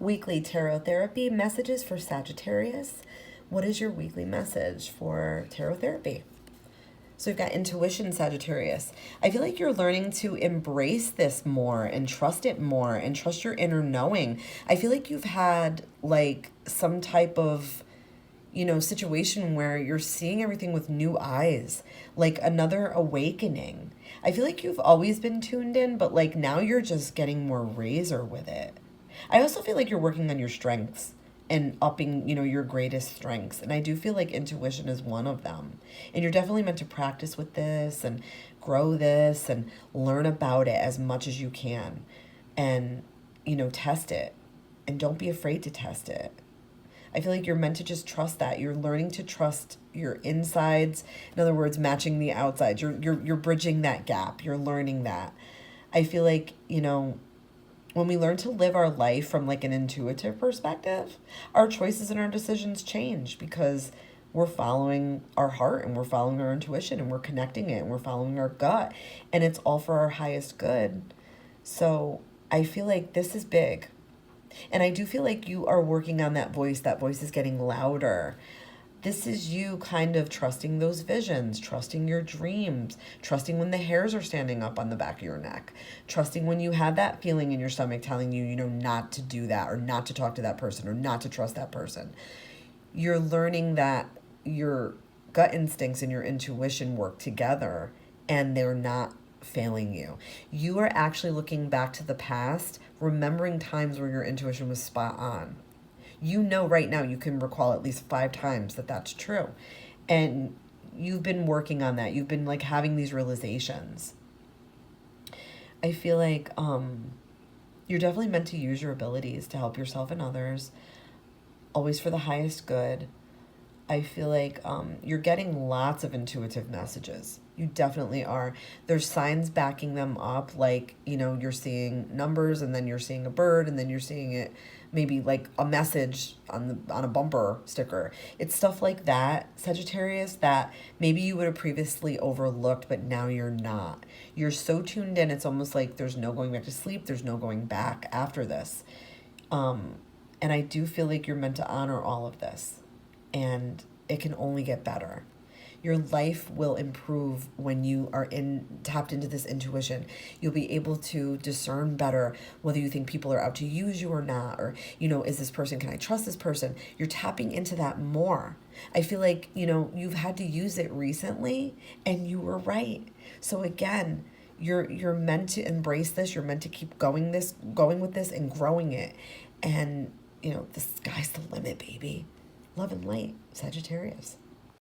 Weekly tarot therapy messages for Sagittarius. What is your weekly message for tarot therapy? So we've got intuition, Sagittarius. I feel like you're learning to embrace this more and trust it more and trust your inner knowing. I feel like you've had like some type of, situation where you're seeing everything with new eyes, like another awakening. I feel like you've always been tuned in, but like now you're just getting more razor with it. I also feel like you're working on your strengths and upping, your greatest strengths. And I do feel like intuition is one of them. And you're definitely meant to practice with this and grow this and learn about it as much as you can. And, test it. And don't be afraid to test it. I feel like you're meant to just trust that. You're learning to trust your insides. In other words, matching the outsides. You're bridging that gap. You're learning that. I feel like, when we learn to live our life from like an intuitive perspective, our choices and our decisions change because we're following our heart and we're following our intuition and we're connecting it and we're following our gut, and it's all for our highest good. So I feel like this is big. And I do feel like you are working on that voice. That voice is getting louder. This is you kind of trusting those visions, trusting your dreams, trusting when the hairs are standing up on the back of your neck, trusting when you have that feeling in your stomach telling you, not to do that or not to talk to that person or not to trust that person. You're learning that your gut instincts and your intuition work together and they're not failing you. You are actually looking back to the past, remembering times where your intuition was spot on. Right now you can recall at least 5 times that that's true. And you've been working on that. You've been like having these realizations. I feel like you're definitely meant to use your abilities to help yourself and others, always for the highest good. I feel like you're getting lots of intuitive messages. You definitely are. There's signs backing them up, like, you're seeing numbers and then you're seeing a bird and then you're seeing it maybe like a message on a bumper sticker. It's stuff like that, Sagittarius, that maybe you would have previously overlooked, but now you're not. You're so tuned in, it's almost like there's no going back to sleep. There's no going back after this. And I do feel like you're meant to honor all of this. And it can only get better. Your life will improve when you are tapped into this intuition. You'll be able to discern better whether you think people are out to use you or not, or, is this person, can I trust this person? You're tapping into that more. I feel like, you've had to use it recently and you were right. So again, you're meant to embrace this. You're meant to keep going with this and growing it. And, the sky's the limit, baby. Love and light, Sagittarius.